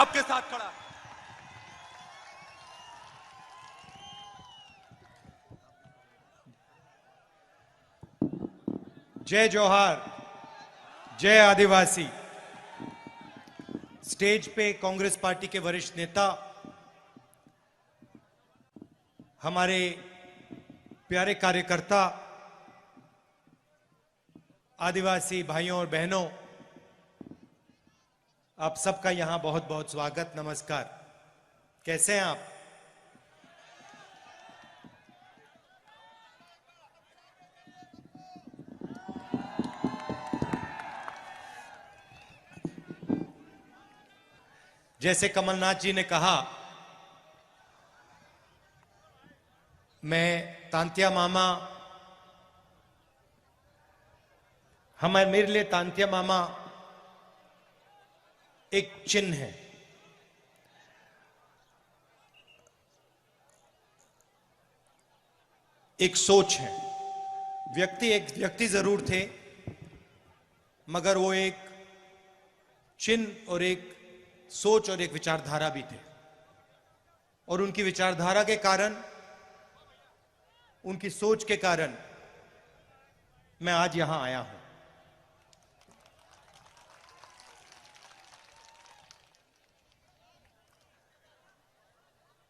आपके साथ खड़ा है। जय जोहार, जय आदिवासी। स्टेज पे कांग्रेस पार्टी के वरिष्ठ नेता, हमारे प्यारे कार्यकर्ता, आदिवासी भाइयों और बहनों, आप सबका यहां बहुत बहुत स्वागत, नमस्कार। कैसे हैं आप? जैसे कमलनाथ जी ने कहा, मैं तांत्या मामा, मेरे लिए तांत्या मामा एक चिन्ह है, एक सोच है। एक व्यक्ति जरूर थे, मगर वो एक चिन्ह और एक सोच और एक विचारधारा भी थे। और उनकी विचारधारा के कारण, उनकी सोच के कारण मैं आज यहां आया हूं।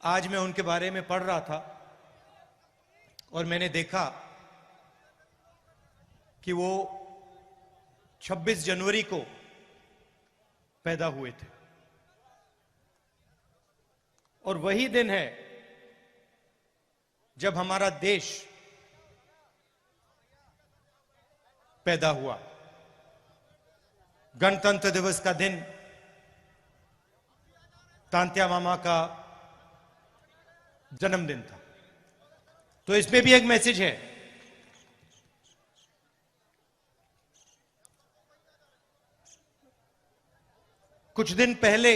आज मैं उनके बारे में पढ़ रहा था और मैंने देखा कि वो 26 जनवरी को पैदा हुए थे और वही दिन है जब हमारा देश पैदा हुआ। गणतंत्र दिवस का दिन तांत्या मामा का जन्मदिन था। तो इसमें भी एक मैसेज है। कुछ दिन पहले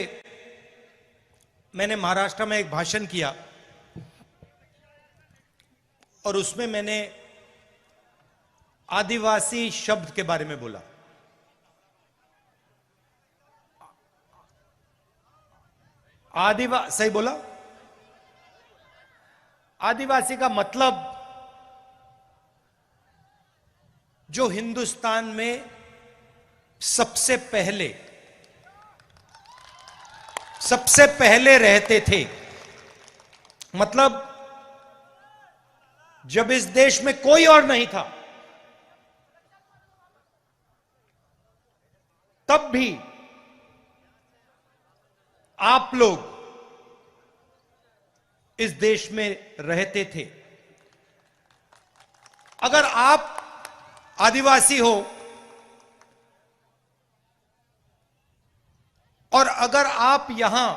मैंने महाराष्ट्र में एक भाषण किया और उसमें मैंने आदिवासी शब्द के बारे में बोला। सही बोला? आदिवासी का मतलब जो हिंदुस्तान में सबसे पहले रहते थे। मतलब जब इस देश में कोई और नहीं था, तब भी आप लोग इस देश में रहते थे। अगर आप आदिवासी हो और अगर आप यहां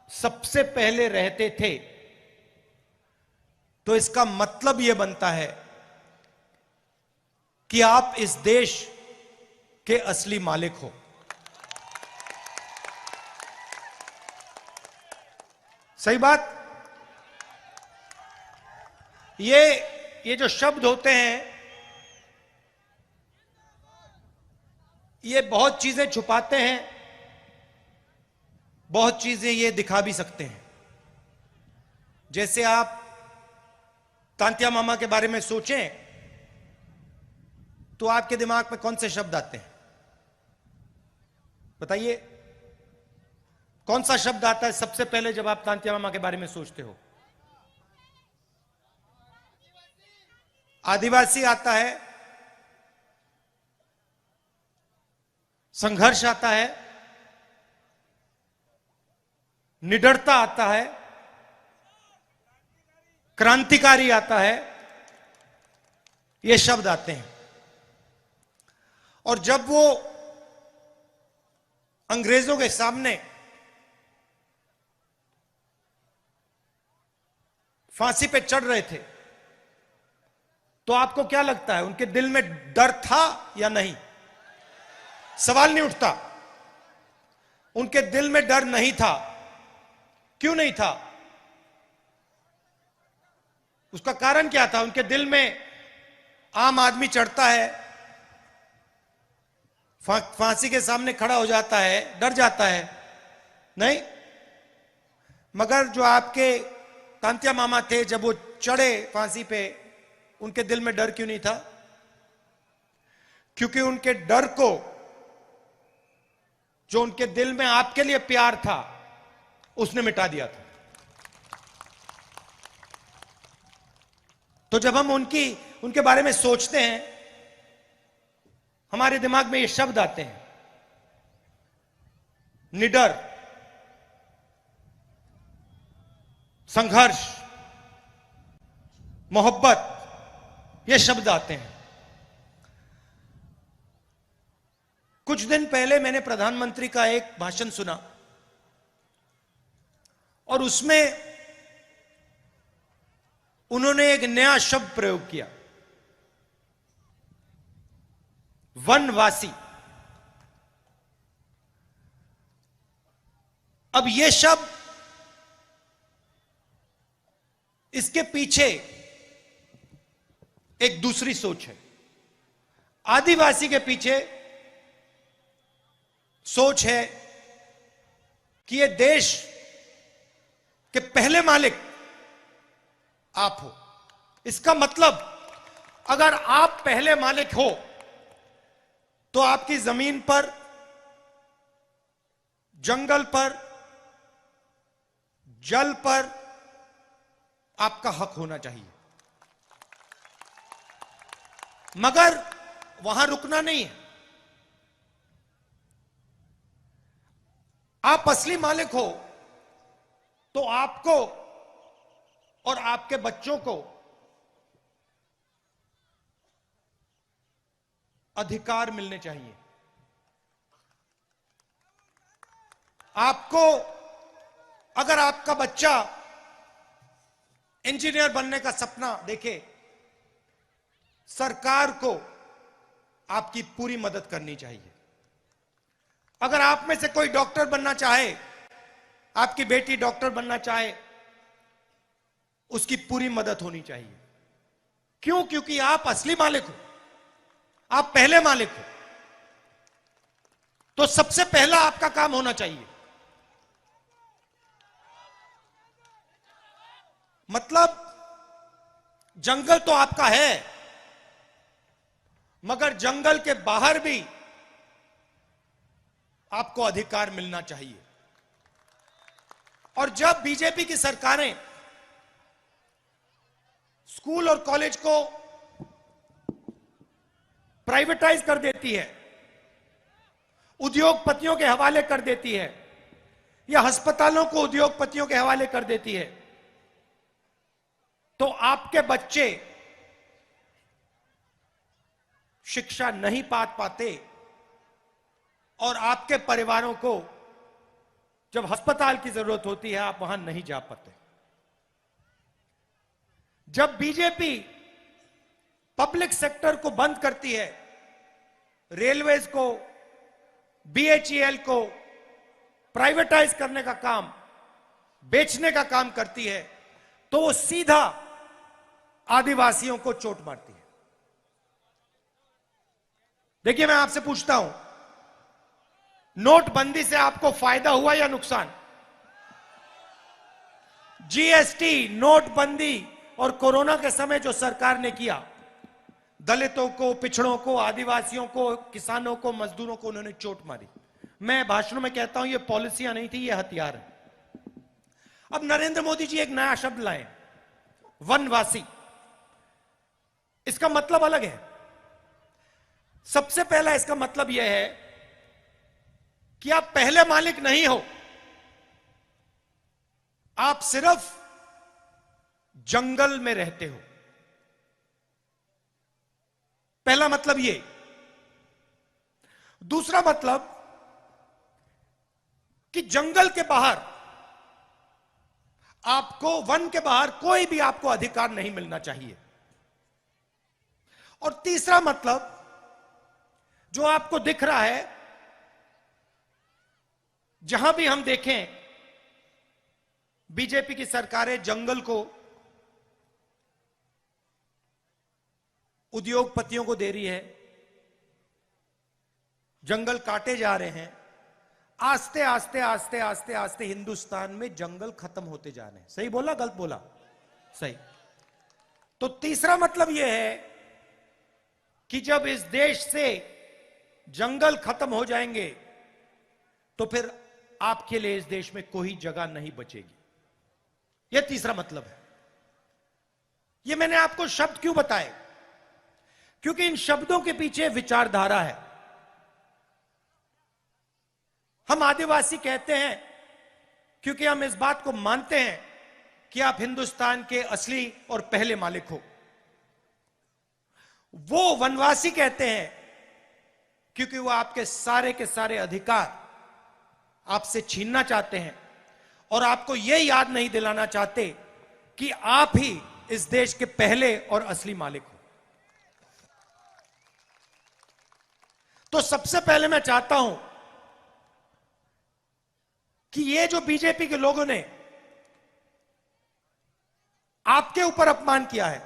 सबसे पहले रहते थे, तो इसका मतलब यह बनता है कि आप इस देश के असली मालिक हो। सही बात? ये जो शब्द होते हैं, ये बहुत चीजें छुपाते हैं, बहुत चीजें ये दिखा भी सकते हैं। जैसे आप तांत्या मामा के बारे में सोचें तो आपके दिमाग में कौन से शब्द आते हैं? बताइए, कौन सा शब्द आता है सबसे पहले जब आप तांत्या मामा के बारे में सोचते हो? आदिवासी आता है, संघर्ष आता है, निडरता आता है, क्रांतिकारी आता है, ये शब्द आते हैं। और जब वो अंग्रेजों के सामने फांसी पे चढ़ रहे थे, तो आपको क्या लगता है, उनके दिल में डर था या नहीं? सवाल नहीं उठता। उनके दिल में डर नहीं था। क्यों नहीं था? उसका कारण क्या था? उनके दिल में आम आदमी चढ़ता है, फांसी के सामने खड़ा हो जाता है, डर जाता है, नहीं, मगर जो आपके तांत्या मामा थे, जब वो चढ़े फांसी पे, उनके दिल में डर क्यों नहीं था? क्योंकि उनके डर को, जो उनके दिल में आपके लिए प्यार था, उसने मिटा दिया था। तो जब हम उनके बारे में सोचते हैं, हमारे दिमाग में ये शब्द आते हैं, निडर, संघर्ष, मोहब्बत, ये शब्द आते हैं। कुछ दिन पहले मैंने प्रधानमंत्री का एक भाषण सुना और उसमें उन्होंने एक नया शब्द प्रयोग किया, वनवासी। अब यह शब्द, इसके पीछे एक दूसरी सोच है। आदिवासी के पीछे सोच है कि यह देश के पहले मालिक आप हो। इसका मतलब, अगर आप पहले मालिक हो तो आपकी जमीन पर, जंगल पर, जल पर आपका हक होना चाहिए। मगर वहां रुकना नहीं है। आप असली मालिक हो तो आपको और आपके बच्चों को अधिकार मिलने चाहिए। आपको, अगर आपका बच्चा इंजीनियर बनने का सपना देखे, सरकार को आपकी पूरी मदद करनी चाहिए। अगर आप में से कोई डॉक्टर बनना चाहे, आपकी बेटी डॉक्टर बनना चाहे, उसकी पूरी मदद होनी चाहिए। क्यों? क्योंकि आप असली मालिक हो, आप पहले मालिक हो। तो सबसे पहला आपका काम होना चाहिए। मतलब जंगल तो आपका है, मगर जंगल के बाहर भी आपको अधिकार मिलना चाहिए। और जब बीजेपी की सरकारें स्कूल और कॉलेज को प्राइवेटाइज कर देती है, उद्योगपतियों के हवाले कर देती है, या अस्पतालों को उद्योगपतियों के हवाले कर देती है, तो आपके बच्चे शिक्षा नहीं पा पाते और आपके परिवारों को जब अस्पताल की जरूरत होती है, आप वहां नहीं जा पाते। जब बीजेपी पब्लिक सेक्टर को बंद करती है, रेलवेज को, बीएचईएल को प्राइवेटाइज करने का काम, बेचने का काम करती है, तो वो सीधा आदिवासियों को चोट मारती है। देखिए, मैं आपसे पूछता हूं, नोटबंदी से आपको फायदा हुआ या नुकसान? जीएसटी, नोटबंदी और कोरोना के समय जो सरकार ने किया, दलितों को, पिछड़ों को, आदिवासियों को, किसानों को, मजदूरों को उन्होंने चोट मारी। मैं भाषणों में कहता हूं, ये पॉलिसियां नहीं थी, ये हथियार है। अब नरेंद्र मोदी जी एक नया शब्द लाए, वनवासी। इसका मतलब अलग है। सबसे पहला इसका मतलब यह है कि आप पहले मालिक नहीं हो, आप सिर्फ जंगल में रहते हो। पहला मतलब ये। दूसरा मतलब कि जंगल के बाहर आपको, वन के बाहर कोई भी आपको अधिकार नहीं मिलना चाहिए। और तीसरा मतलब जो आपको दिख रहा है, जहां भी हम देखें, बीजेपी की सरकारें जंगल को उद्योगपतियों को दे रही है, जंगल काटे जा रहे हैं, आस्ते आस्ते आस्ते आस्ते आस्ते हिंदुस्तान में जंगल खत्म होते जा रहे हैं। सही बोला गलत बोला? सही। तो तीसरा मतलब यह है कि जब इस देश से जंगल खत्म हो जाएंगे तो फिर आपके लिए इस देश में कोई जगह नहीं बचेगी। यह तीसरा मतलब है। यह मैंने आपको शब्द क्यों बताए? क्योंकि इन शब्दों के पीछे विचारधारा है। हम आदिवासी कहते हैं क्योंकि हम इस बात को मानते हैं कि आप हिंदुस्तान के असली और पहले मालिक हो। वो वनवासी कहते हैं क्योंकि वो आपके सारे अधिकार आपसे छीनना चाहते हैं और आपको यह याद नहीं दिलाना चाहते कि आप ही इस देश के पहले और असली मालिक हो। तो सबसे पहले मैं चाहता हूं कि ये जो बीजेपी के लोगों ने आपके ऊपर अपमान किया है,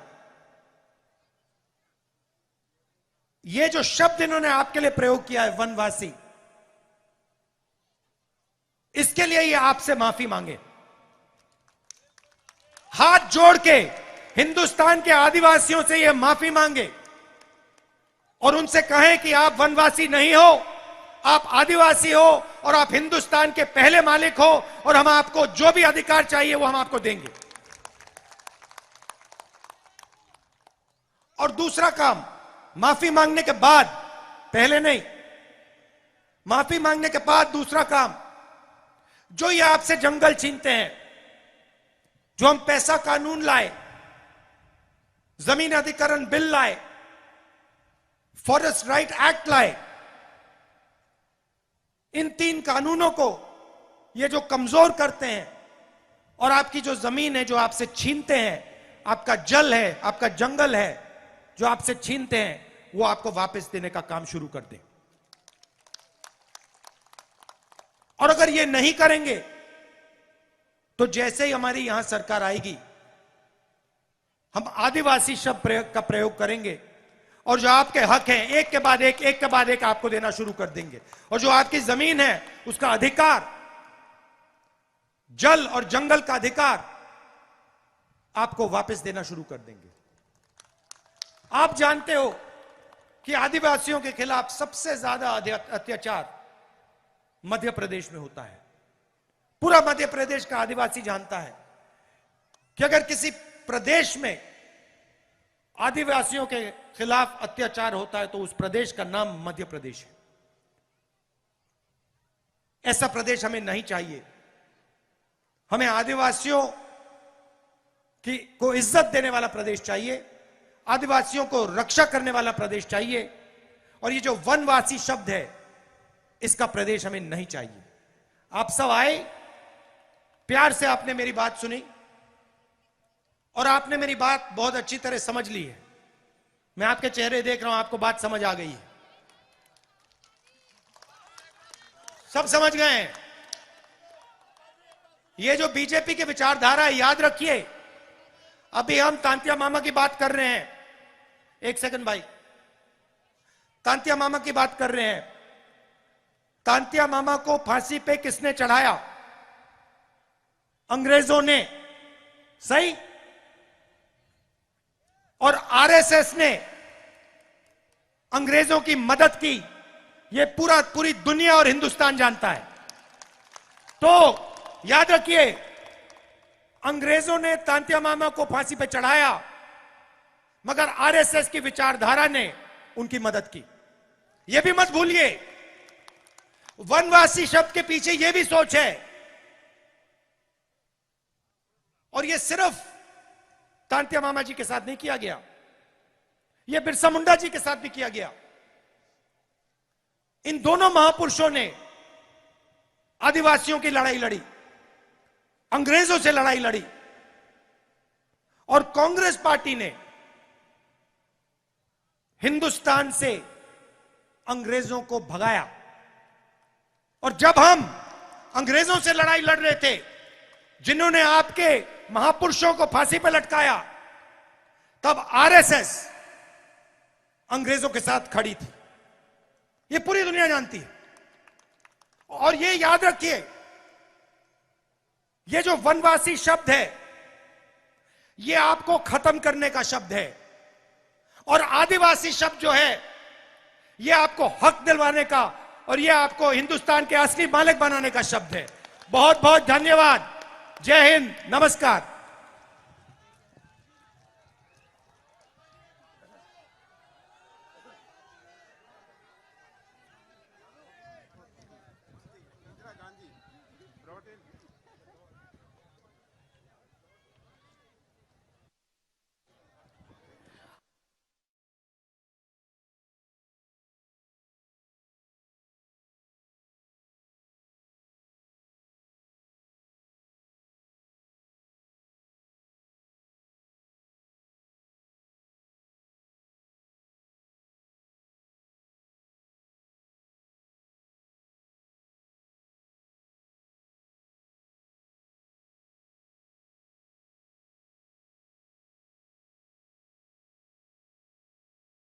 ये जो शब्द इन्होंने आपके लिए प्रयोग किया है वनवासी, इसके लिए ये आपसे माफी मांगे। हाथ जोड़ के हिंदुस्तान के आदिवासियों से ये माफी मांगे और उनसे कहें कि आप वनवासी नहीं हो, आप आदिवासी हो और आप हिंदुस्तान के पहले मालिक हो और हम आपको जो भी अधिकार चाहिए वो हम आपको देंगे। और दूसरा काम, माफी मांगने के बाद, पहले नहीं, माफी मांगने के बाद दूसरा काम, जो ये आपसे जंगल छीनते हैं, जो हम पैसा कानून लाए, जमीन अधिग्रहण बिल लाए, फॉरेस्ट राइट एक्ट लाए, इन 3 कानूनों को ये जो कमजोर करते हैं और आपकी जो जमीन है जो आपसे छीनते हैं, आपका जल है, आपका जंगल है जो आपसे छीनते हैं, वो आपको वापस देने का काम शुरू कर दें। और अगर ये नहीं करेंगे तो जैसे ही हमारी यहां सरकार आएगी, हम आदिवासी शब्द का प्रयोग करेंगे और जो आपके हक हैं एक के बाद एक आपको देना शुरू कर देंगे। और जो आपकी जमीन है उसका अधिकार, जल और जंगल का अधिकार आपको वापस देना शुरू कर देंगे। आप जानते हो कि आदिवासियों के खिलाफ सबसे ज्यादा अत्याचार मध्य प्रदेश में होता है। पूरा मध्य प्रदेश का आदिवासी जानता है कि अगर किसी प्रदेश में आदिवासियों के खिलाफ अत्याचार होता है तो उस प्रदेश का नाम मध्य प्रदेश है। ऐसा प्रदेश हमें नहीं चाहिए। हमें आदिवासियों को इज्जत देने वाला प्रदेश चाहिए, आदिवासियों को रक्षा करने वाला प्रदेश चाहिए। और ये जो वनवासी शब्द है, इसका प्रदेश हमें नहीं चाहिए। आप सब आए, प्यार से आपने मेरी बात सुनी और आपने मेरी बात बहुत अच्छी तरह समझ ली है। मैं आपके चेहरे देख रहा हूं, आपको बात समझ आ गई है, सब समझ गए हैं। ये जो बीजेपी की विचारधारा है, याद रखिए, अभी हम तांतिया मामा की बात कर रहे हैं। एक सेकंड भाई, तांतिया मामा की बात कर रहे हैं। तांतिया मामा को फांसी पे किसने चढ़ाया? अंग्रेजों ने, सही? और आरएसएस ने अंग्रेजों की मदद की। यह पूरी दुनिया और हिंदुस्तान जानता है। तो याद रखिए, अंग्रेजों ने तांतिया मामा को फांसी पे चढ़ाया, मगर आरएसएस की विचारधारा ने उनकी मदद की। यह भी मत भूलिए, वनवासी शब्द के पीछे यह भी सोच है। और यह सिर्फ तांतिया मामा जी के साथ नहीं किया गया, यह बिरसा मुंडा जी के साथ भी किया गया। इन दोनों महापुरुषों ने आदिवासियों की लड़ाई लड़ी, अंग्रेजों से लड़ाई लड़ी, और कांग्रेस पार्टी ने हिंदुस्तान से अंग्रेजों को भगाया। और जब हम अंग्रेजों से लड़ाई लड़ रहे थे, जिन्होंने आपके महापुरुषों को फांसी पर लटकाया, तब आरएसएस अंग्रेजों के साथ खड़ी थी। यह पूरी दुनिया जानती है। और ये याद रखिए, ये जो वनवासी शब्द है, ये आपको खत्म करने का शब्द है, और आदिवासी शब्द जो है, ये आपको हक दिलवाने का और ये आपको हिंदुस्तान के असली मालिक बनाने का शब्द है। बहुत बहुत धन्यवाद। जय हिंद, नमस्कार। Indira Gandhi brought in